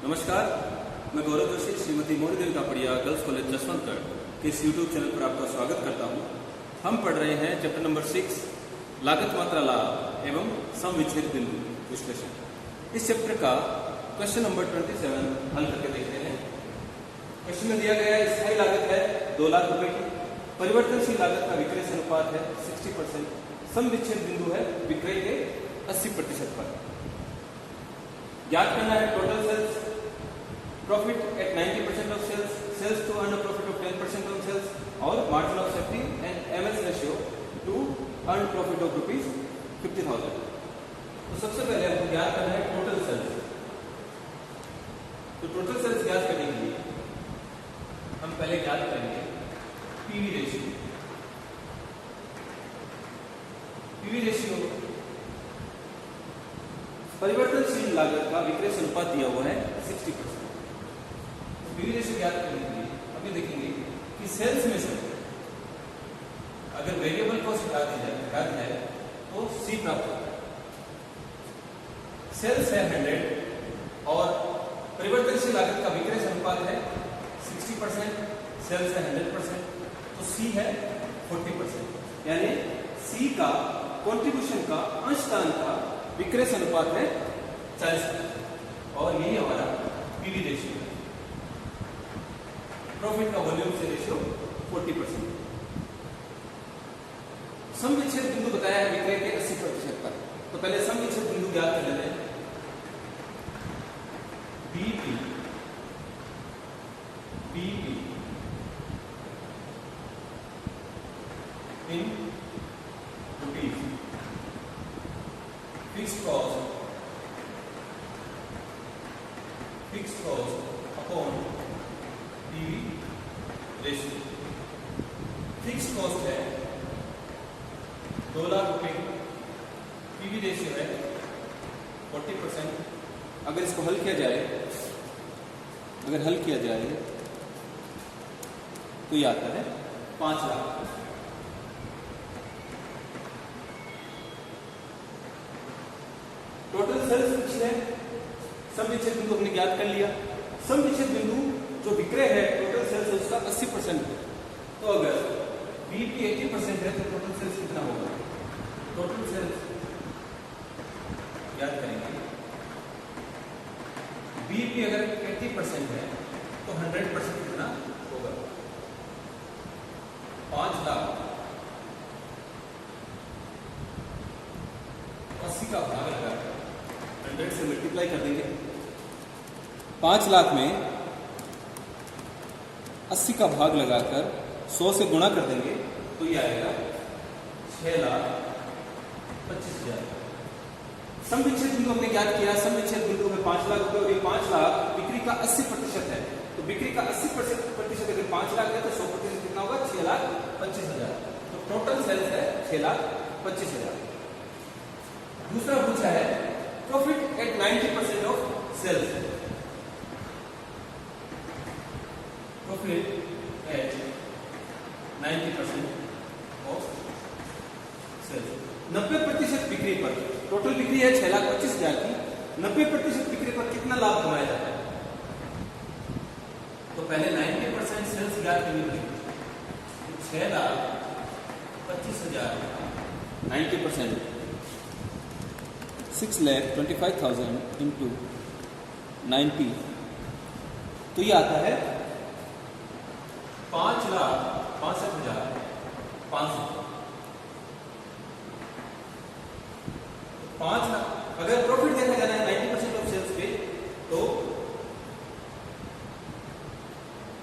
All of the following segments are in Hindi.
नमस्कार, मैं गौरव जोशी श्रीमती मोनी देवी कापड़िया गर्ल्स कॉलेज जसवंतगढ़ के इस यूट्यूब चैनल पर आपका स्वागत करता हूँ। हम पढ़ रहे हैं चैप्टर नंबर 6 लागत मात्रा लाभ एवं सम विच्छेद बिंदु विश्लेषण। इस चैप्टर का क्वेश्चन नंबर 27 हल करके देखते हैं। क्वेश्चन में दिया गया स्थायी लागत है 2 लाख रुपए की, परिवर्तनशील लागत का विक्रय से अनुपात है 60%, सम विच्छेद बिंदु है विक्रय के 80% पर। ज्ञात करना है total sales, profit at 90% of sales, sales to earn a profit of 10% on sales और margin of safety and MS ratio to earn profit of ₹50,000। तो सबसे पहले हमको ज्ञात करना है टोटल सेल्स। तो टोटल सेल्स ज्ञात करने के लिए हम पहले ज्ञात करेंगे पीवी रेशियो। पीवी रेशियो परिवर्तनशील लागत का विक्रय से अनुपात दिया हुआ है 60%। पीवी रेशियो ज्ञात करने के लिए अभी देखेंगे कि सेल्स में से अगर वेरिएबल कॉस्ट हटा दी जाए तो सी प्राप्त होता है। सेल्स है 100 और परिवर्तनशील लागत का विक्रय से अनुपात है 60%, सेल्स है 100%, तो सी है 40%, यानी सी का कंट्रीब्यूशन का अंशदान का विक्रय से अनुपात है 40% और यही हमारा पीवी रेशियो है। प्रॉफिट का वॉल्यूम से रेशियो 40%। सम विच्छेद बिंदु बताया है विक्रय के 80% पर। तो पहले सम विच्छेद बिंदु ज्ञात कर लेते हैं। BP in rupees, fixed cost upon PV ratio. Fixed cost है 2 लाख रुपए की, पीवी रेशियो है 40%। अगर इसको हल किया जाए तो ये आता है 5 लाख। टोटल सेल्स कुछ है, सम विच्छेद बिंदु हमने ज्ञात कर लिया। सम विच्छेद बिंदु जो विक्रय है टोटल सेल्स है उसका 80% है। तो अगर बीपी 80% है तो टोटल सेल्स कितना होगा? टोटल सेल्स याद करेंगे, बीपी अगर 80% है तो 100% कितना होगा? 5 लाख 80 का भाग लगाकर 100 से मल्टीप्लाई कर देंगे। 5 लाख में 80 का भाग लगाकर 100 से गुणा कर देंगे तो ये आएगा 6,25,000। सम विच्छेद बिंदु हमने ज्ञात किया। सम विच्छेद बिंदु में 5 लाख रुपए और ये 5 लाख बिक्री का 80% है। तो बिक्री का 80% अगर 5 लाख है तो 100% कितना होगा? 6,25,000। तो टोटल सेल्स है 6,25,000। दूसरा पूछा है profit at 90% of sales. Profit at 90% of sales. 90% बिक्री पर, टोटल बिक्री है 6,25,000 की, 90% बिक्री पर कितना लाभ कमाया जाता है? तो पहले 90% सेल्स ज्ञात करनी पड़ेगी। 6,25,000 90% 6,25,000 इंटू 90 तो ये आता है 5,65,500। 5 लाख अगर प्रॉफिट देखा जाना है 90% ऑफ सेल्स पे तो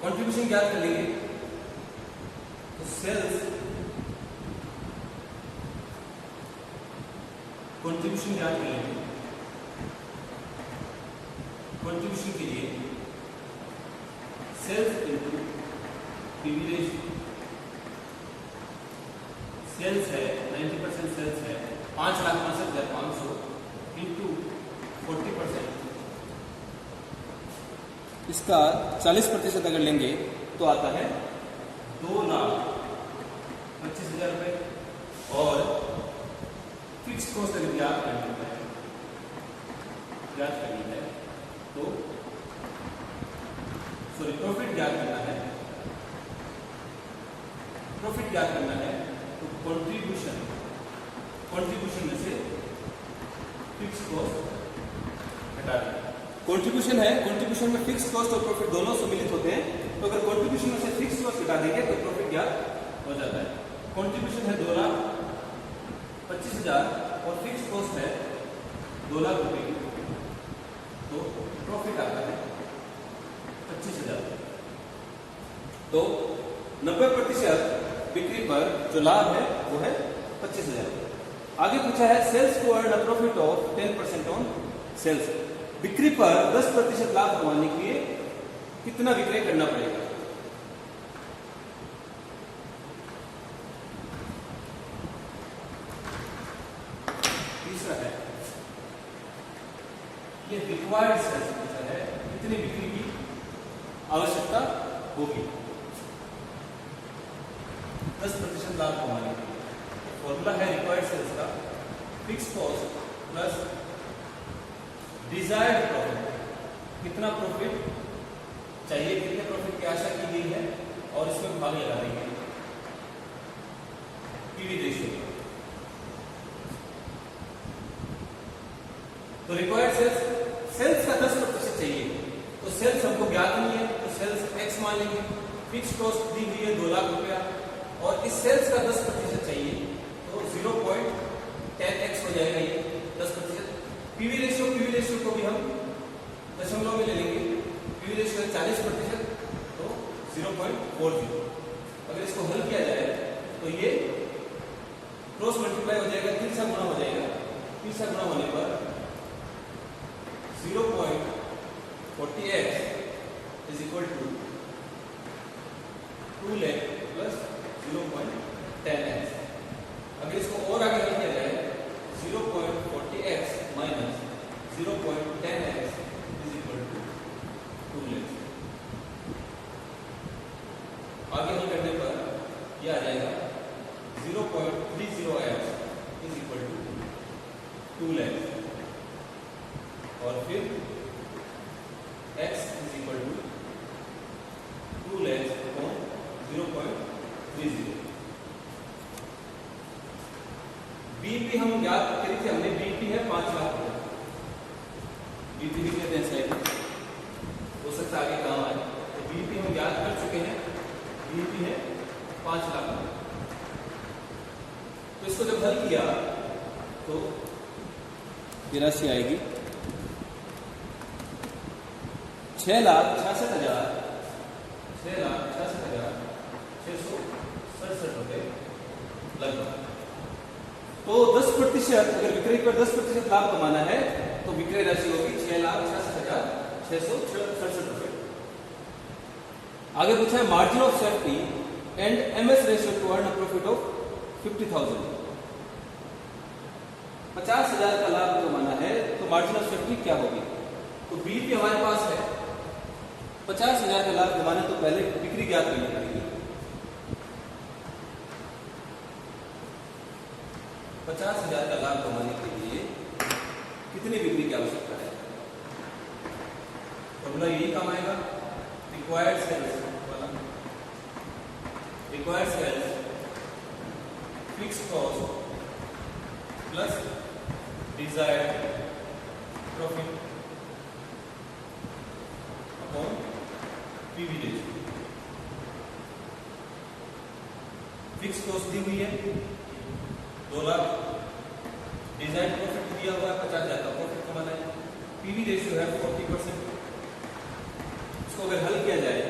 कंट्रीब्यूशन ज्ञात कर लेंगे। तो सेल्स कंट्रीब्यूशन ज्ञात कर लेंगे। कंट्रीब्यूशन के लिए sales into PV ratio. Sales है 90% सेल्स है 5,65,500 इंटू 40%। इसका 40% अगर लेंगे तो आता है 2,25,000 रुपए और फिक्स कॉस्ट अगर ज्ञात करनी है तो मुझे प्रॉफिट ज्ञात करना है, प्रॉफिट ज्ञात करना है, तो कंट्रीब्यूशन में से फिक्स कॉस्ट हटा दें। कंट्रीब्यूशन है, कंट्रीब्यूशन में फिक्स कॉस्ट और प्रॉफिट दोनों सम्मिलित होते हैं, तो अगर कंट्रीब्यूशन में से फिक्स कॉस्ट हटा देंगे तो प्रॉफिट ज्ञात हो जाता है। कंट्रीब्यूशन है 2,25,000 और फिक्स कॉस्ट है 2 लाख रुपए की, तो प्रॉफिट आता है 25,000। तो 90% बिक्री पर जो लाभ है वो है 25,000। आगे पूछा है sales to earn a profit of 10% on sales. बिक्री पर 10% लाभ कमाने के लिए कितना विक्रय करना पड़ेगा? तीसरा है ये रिक्वायर्ड सेल्स पूछा है, कितनी बिक्री की आवश्यकता होगी 10% लाभ कमाने के लिए। फॉर्मूला है रिक्वायर्ड सेल्स का, fix cost plus desired profit, कितना प्रॉफिट चाहिए, कितने प्रॉफिट की आशा की गई है, और इसमें भाग लगा देंगे पीवी रेशियो। तो रिक्वायर्ड सेल्स का 10% चाहिए, तो सेल्स हमको ज्ञात नहीं है, तो सेल्स एक्स मान लेंगे। फिक्स कॉस्ट दी हुई है 2 लाख रुपया, और इस सेल्स का 10% चाहिए, तो 0.10x हो जाएगा ये 10%। पीवी रेशियो को भी हम दशमलव में ले लेंगे, पीवी रेशियो 40%, तो 0.40। अगर इसको हल किया जाए तो ये क्रॉस मल्टीप्लाई हो जाएगा, तीसरा गुणा हो जाएगा, तीसरा गुणा होने पर 0.40x is equal to 2 lakh plus 0.10x। अगर इसको और आगे हल किया जाए 0.40x minus 0.10x is equal to 2 lakh. आगे हल करने पर यह आ जाएगा 0.30x is equal to 2 lakh, और फिर x is equal to 2 lakh upon 0.30। BP हम ज्ञात करी थी हमने, बीपी है 5 लाख, बीपी लिख लेते हैं साइड में, हो सकता है आगे काम आए। तो बीपी हम ज्ञात कर चुके हैं, बीपी है 5 लाख। तो इसको जब हल किया तो ये राशि आएगी 6,66,667 रुपए लगभग। तो 10%, अगर विक्रय पर 10% लाभ कमाना है तो विक्रय राशि होगी 6,66,667 रुपए। आगे पूछा है margin of safety and MS ratio to earn a profit of 50,000। 50,000 का लाभ कमाना है तो मार्जिन ऑफ सेफ्टी क्या होगी? तो बीपी हमारे पास है 50,000 का लाभ कमाना, तो पहले बिक्री ज्ञात करनी पड़ेगी। 50,000 का लाभ कमाने के लिए कितनी बिक्री की आवश्यकता है? फॉर्मूला यही काम आएगा, रिक्वायर्ड सेल्स वाला, required sales fix cost plus desired profit upon PV ratio. Fix cost दी हुई है 2 लाख, डिजायर्ड प्रॉफिट दिया हुआ है 50,000 का प्रॉफिट कमाना है, पीवी रेशियो है 40%। इसको अगर हल किया जाए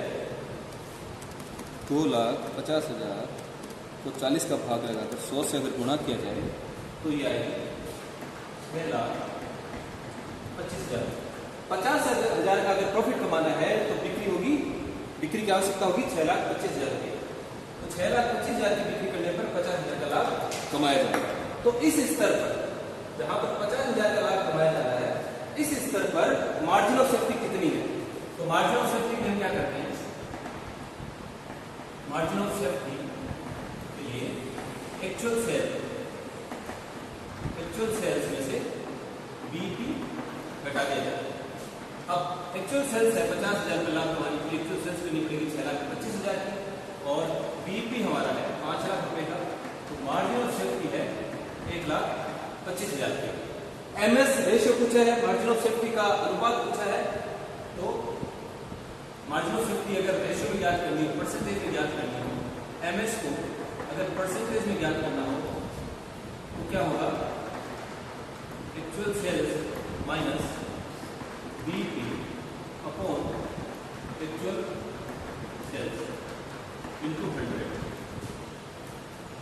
2,50,000 को 40 का भाग लगाकर 100 से अगर गुणा किया जाए तो ये आएगी 6,25,000। 50,000 का अगर प्रॉफिट कमाना है तो बिक्री की आवश्यकता होगी 6,25,000 की। तो 6,25,000 की बिक्री करने पर 50,000 का लाभ कमाया जाएगा। तो इस स्तर पर जहां पर 50,000 का लाभ कमाया जा रहा है, इस स्तर पर मार्जिन ऑफ सेफ्टी कितनी है? तो मार्जिन ऑफ सेफ्टी में हम क्या करते हैं, मार्जिन ऑफ सेफ्टी के लिए एक्चुअल सेल्स में से बीपी घटा दिया जाता है। अब एक्चुअल सेल्स है 50,000 का लाभ कमाने के लिए एक्चुअल सेल्स करनी पड़ेगी 6,25,000 की, और बीईपी हमारा है 5 लाख रुपए का, तो मार्जिन ऑफ सेफ्टी है 1,25,000 की। एमएस रेशियो पूछा है, मार्जिन ऑफ सेफ्टी का अनुपात पूछा है, तो मार्जिन ऑफ सेफ्टी अगर रेशियो में ज्ञात करनी हो, परसेंटेज में ज्ञात करनी हो, एमएस को अगर परसेंटेज में ज्ञात करना हो तो क्या होगा, actual sales minus BEP upon actual sales into 100।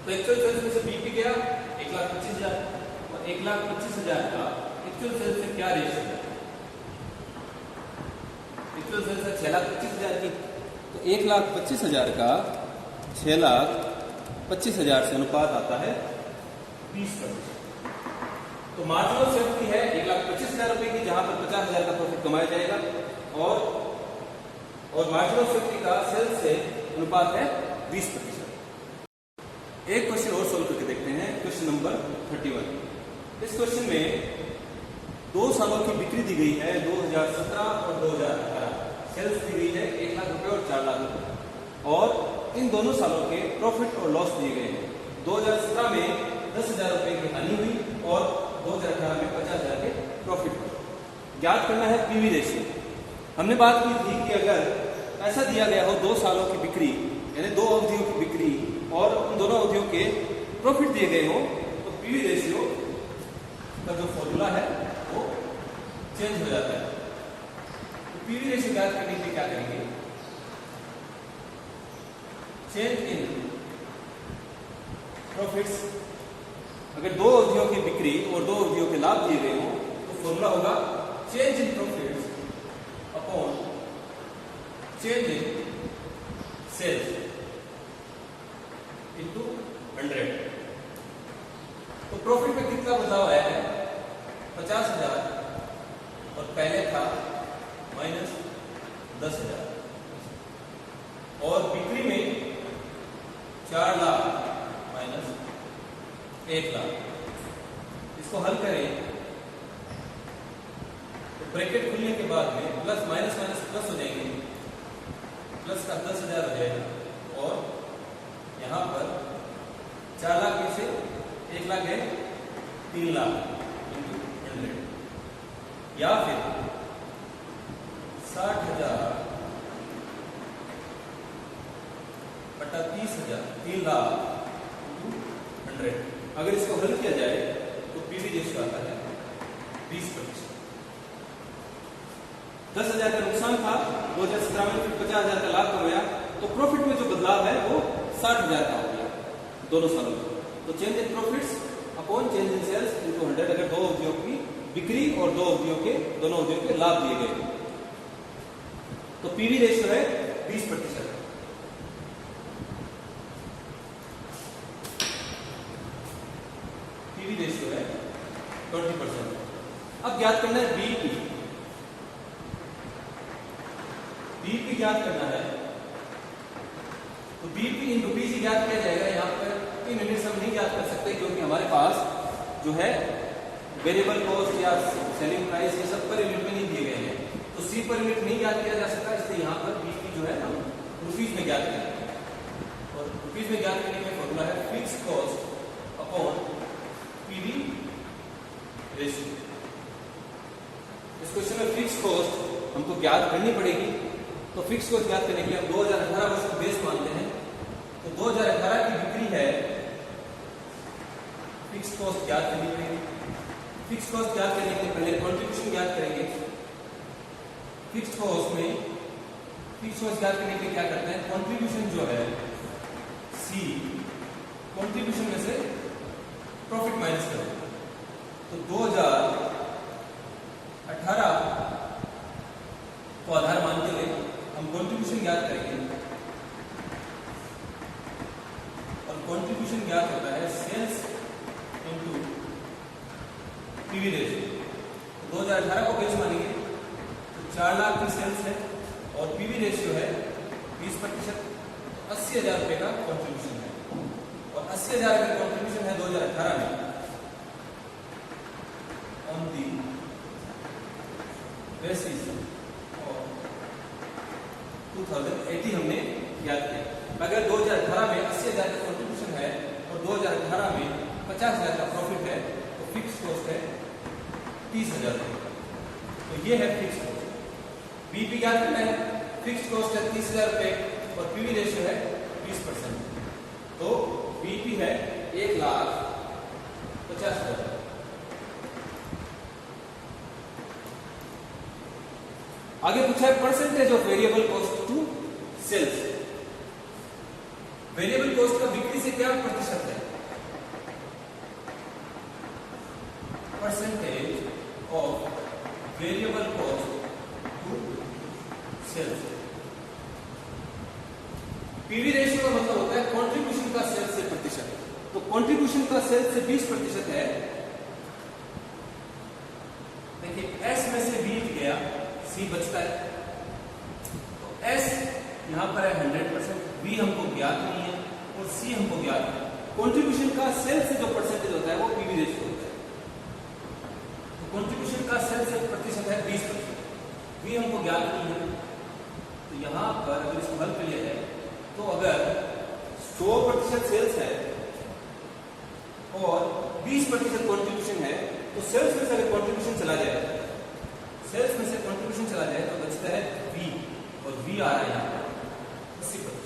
तो एक्चुअल सेल्स में से बीईपी गया 1,25,000, और 1,25,000 का एक्चुअल सेल्स से क्या रेशियो है, एक्चुअल सेल्स है 6,25,000 की, तो 1,25,000 का 6,25,000 से अनुपात आता है 20%। तो मार्जिन ऑफ सेफ्टी है 1,25,000 रुपए की, जहां पर 50,000 का प्रॉफिट कमाया जाएगा, और मार्जिन ऑफ सेफ्टी का सेल्स से अनुपात है 20%। एक क्वेश्चन और सोल्व करके देखते हैं, क्वेश्चन नंबर 31। इस क्वेश्चन में 2 सालों की बिक्री दी गई है 2017 और 2018, सेल्स दी गई है 1 लाख रुपए और 4 लाख रुपए, और इन दोनों सालों के प्रॉफिट और लॉस दिए गए हैं। 2017 में 10,000 रुपए की हानि हुई और 2018 में 50,000 के प्रॉफिट हुए। ज्ञात करना है पीवी रेशियो। हमने बात की थी कि अगर ऐसा दिया गया हो 2 सालों की बिक्री, यानी 2 अवधियों की बिक्री, और उन दोनों अवधियों के प्रॉफिट दिए गए हो, तो पीवी रेशियो का जो फॉर्मूला है वो चेंज हो जाता है। तो पीवी रेशियो ज्ञात करने के लिए क्या करेंगे, चेंज इन प्रॉफिट्स। अगर 2 अवधियों की बिक्री और 2 अवधियों के लाभ दिए गए हो तो फॉर्मूला होगा change in profits upon change in sales into 100। तो प्रॉफिट में कितना बदलाव आया है, 50,000, और पहले था माइनस 10,000, और बिक्री में 4 लाख माइनस 1 लाख। इसको हल करें तो ब्रैकेट खुलने के बाद में प्लस माइनस माइनस प्लस हो जाएंगे, प्लस का 10,000 हो जाएगा, और यहां पर 4 लाख में से 1 लाख है 3 लाख इंटू 100, या फिर 60,000 बटा 30,000, 3 लाख इंटू 100। अगर इसको हल किया जाए तो पीवी रेशियो आता है 20%। 10,000 का नुकसान था 2017 में, फिर 50,000 का लाभ कमाया, तो प्रॉफिट में जो बदलाव है वो 60,000 का हो गया दोनों सालों में। तो change in profits upon change in sales into 100, अगर 2 अवधियों की बिक्री और 2 अवधियों के दोनों अवधियों के लाभ दिए गए तो पीवी रेशियो है 20%। पीवी रेशियो है 20%। अब ज्ञात करना है बीईपी। बीईपी ज्ञात करना है तो बीईपी इन रुपीज ही ज्ञात किया जाएगा। यहाँ पर इन यूनिट्स हम नहीं ज्ञात कर सकते क्योंकि हमारे पास जो है वेरिएबल कॉस्ट या सेलिंग प्राइस ये सब पर यूनिट में नहीं दिए गए हैं, तो सी पर यूनिट नहीं ज्ञात किया जा सकता, इसलिए यहाँ पर बीईपी जो है हम रुपीज में ज्ञात करेंगे। और रुपीज में ज्ञात करने का फॉर्मूला है fix cost upon PV ratio. इस क्वेश्चन में फिक्स कॉस्ट हमको ज्ञात करनी पड़ेगी, तो फिक्स कॉस्ट ज्ञात करने के लिए हम 2018 वर्ष को बेस मानते हैं। तो 2018 की बिक्री है, फिक्स कॉस्ट ज्ञात करनी पड़ेगी। फिक्स कॉस्ट ज्ञात करने के लिए पहले कंट्रीब्यूशन ज्ञात करेंगे। फिक्स कॉस्ट ज्ञात करने के लिए क्या करते हैं, कंट्रीब्यूशन जो है सी, कंट्रीब्यूशन में से प्रॉफिट माइनस करें। तो 2018 को आधार मानते हुए हम कंट्रीब्यूशन ज्ञात करेंगे, और कंट्रीब्यूशन ज्ञात होता है सेल्स इनटू पीवी रेशियो। 2018 को बेस मानेंगे तो 4 लाख की सेल्स है और पीवी रेशियो है 20%, 80,000 रुपए का कंट्रीब्यूशन है, और 80,000 का कंट्रीब्यूशन है 2018 में ऑन दी बेसिस 2080 हमने याद किया। अगर 2018 में 80,000 का कंट्रीब्यूशन है और 2018 में 50,000 का प्रॉफिट है तो फिक्स कॉस्ट है 30,000 रुपये। तो ये है फिक्स कॉस्ट। बीपी याद करना है, फिक्स कॉस्ट है 30,000 रुपये और पीवी रेशियो है 20%। तो बीपी है 1,50,000। आगे पूछा है percentage of variable cost to sales. Variable cost का बिक्री से क्या प्रतिशत है? Percentage of variable cost to sales. PV ratio का मतलब होता है कंट्रीब्यूशन का सेल्स से प्रतिशत। तो कंट्रीब्यूशन का सेल्स से 20% है। देखिए एस में से 20 गया, सी बचता है। तो एस यहां पर है 100%, बी हमको ज्ञात नहीं है और सी हमको ज्ञात है। कंट्रीब्यूशन का सेल से जो परसेंटेज होता है वो पीवी रेशियो होता है। तो कंट्रीब्यूशन का सेल से प्रतिशत है 20%, बी हमको ज्ञात नहीं है। तो यहां पर अगर इसको हल कर लिया जाए तो अगर 100% सेल्स है और 20% कंट्रीब्यूशन है तो सेल्स में से अगर कंट्रीब्यूशन चला जाए, सेल्स में से कंट्रीब्यूशन चला जाए तो बचता है वी, और वी आ रहा है यहां पर 80%।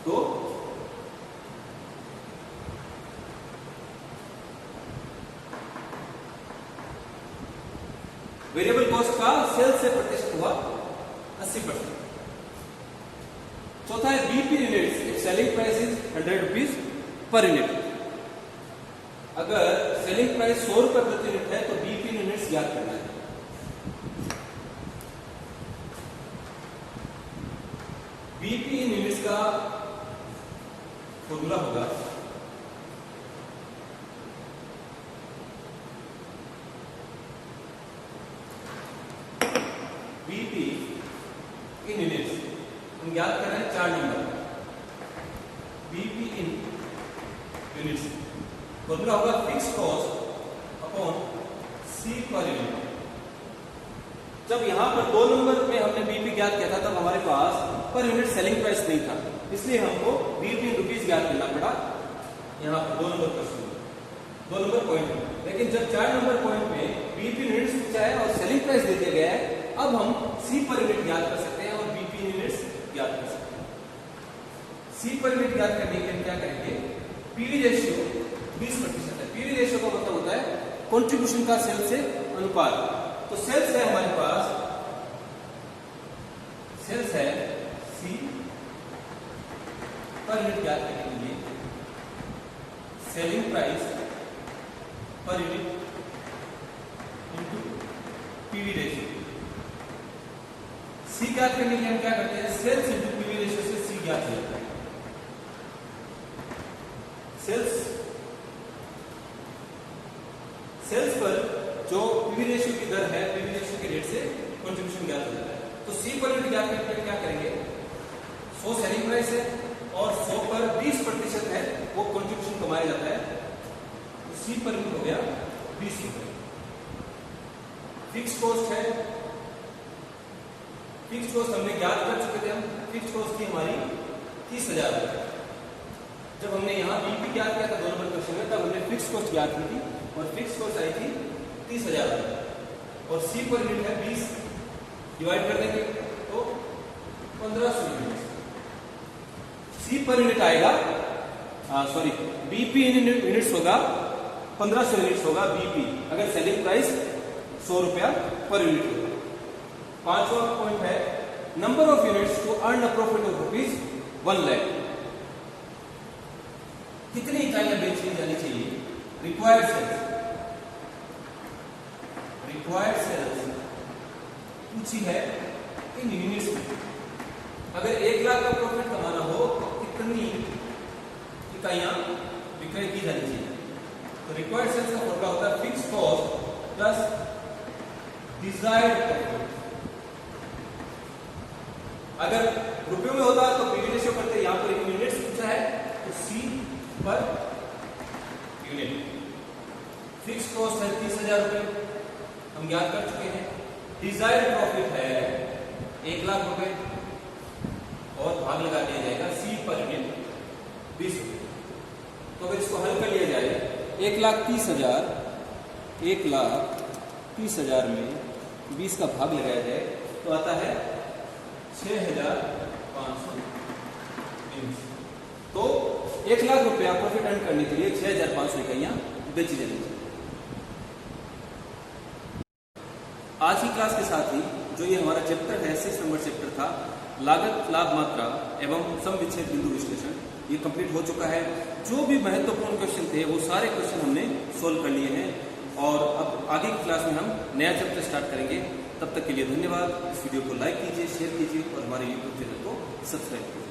तो वेरिएबल कॉस्ट का सेल्स से प्रतिशत हुआ 80%। चौथा है BP units if selling price is 100 rupees per unit. अगर सेलिंग प्राइस 100 रुपए प्रति यूनिट है तो बीपी यूनिट्स याद करना है। बीपी इन यूनिट्स का फॉर्मूला होगा बीपी इन यूनिट्स। हम याद कर रहे हैं 4 नंबर। बीपी इन यूनिट्स फॉर्मूला होगा फिक्स कॉस्ट अपॉन सी पर यूनिट। जब यहां पर 2 नंबर में हमने बीपी ज्ञात किया था तब हमारे पास पर यूनिट सेलिंग प्राइस नहीं था, इसलिए हमको बीपी इन रुपीज ज्ञात करना पड़ा। यहां पर 2 नंबर क्वेश्चन, 2 नंबर पॉइंट में। लेकिन जब 4 नंबर पॉइंट में बीपी यूनिट्स पूछा है और सेलिंग प्राइस दे दिया गया है, अब हम सी पर यूनिट ज्ञात कर सकते हैं और बीपी यूनिट्स ज्ञात कर सकते हैं। सी पर यूनिट ज्ञात करने के लिए क्या करेंगे? पीवी रेशियो 20% है। पीवी रेशियो का मतलब होता है कंट्रीब्यूशन का सेल्स से अनुपात। तो सेल्स है हमारे पास, सेल्स है सी पर यूनिट ज्ञात करने के लिए selling price per unit into PV ratio. C ज्ञात करने के लिए हम क्या करते हैं? सेल्स इनटू पीवी रेशियो से सी ज्ञात हो जाता है। सेल्स पर जो पीवी रेशियो की दर है, पीवी रेशियो के रेट से कंट्रीब्यूशन ज्ञात हो जाता है। तो सी पर यूनिट ज्ञात करने के लिए क्या करेंगे? 100 सेलिंग प्राइस है और 100 पर 20% है वो कंट्रीब्यूशन कमाया जाता है। तो सी पर यूनिट हो गया 20 रुपए। फिक्स कॉस्ट है, फिक्स कॉस्ट हमने ज्ञात कर चुके थे। हम फिक्स कॉस्ट थी हमारी 30,000 रुपए। जब हमने यहाँ बीपी ज्ञात किया था 2 नंबर क्वेश्चन में, तब हमने फिक्स कॉस्ट ज्ञात की थी और फिक्स कॉस्ट आई थी 30,000 रुपए। और सी पर यूनिट है 20, डिवाइड कर देंगे तो 1500 यूनिट। सी पर यूनिट आएगा, सॉरी बीपी इन यूनिट्स होगा 1500 यूनिट्स होगा बीपी, अगर सेलिंग प्राइस 100 रुपया पर यूनिट होगा। 5वां पॉइंट है number of units to earn a profit of rupees 1 lakh. कितनी इकाइयां बेची जानी चाहिए? रिक्वायर्ड सेल्स, रिक्वायर्ड सेल्स पूछी है इन यूनिट्स में। अगर 1 लाख का प्रॉफिट कमाना हो तो कितनी इकाइयां विक्रय की जानी चाहिए? तो रिक्वायर्ड सेल्स का फॉर्मूला होता है fix cost plus desired profit. अगर रुपयों में होता तो पीवी रेशियो करते, यहां पर यूनिट्स पूछा है तो सी पर यूनिट। फिक्स कॉस्ट है 30,000 रुपए, हम ज्ञात कर चुके हैं। डिजायर्ड प्रॉफिट है 1 लाख रुपए, भाग लगा दिया जाएगा सी पर यूनिट 20 रुपये। तो अगर इसको हल कर लिया जाए 1,30,000 में 20 का भाग लगाया जाए तो आता है 6,520। तो 1 लाख रुपया प्रॉफिट अर्न करने के लिए 6,500 इकाइयां बेची जानी चाहिए। आज की क्लास के साथ ही जो ये हमारा चैप्टर है 6 नंबर चैप्टर था लागत लाभ मात्रा एवं सम विच्छेद बिंदु विश्लेषण, ये कंप्लीट हो चुका है। जो भी महत्वपूर्ण क्वेश्चन थे वो सारे क्वेश्चन हमने सोल्व कर लिए हैं और अब आगे की क्लास में हम नया चैप्टर स्टार्ट करेंगे। तब तक के लिए धन्यवाद। इस वीडियो को लाइक कीजिए, शेयर कीजिए और हमारे यूट्यूब चैनल को सब्सक्राइब कीजिए।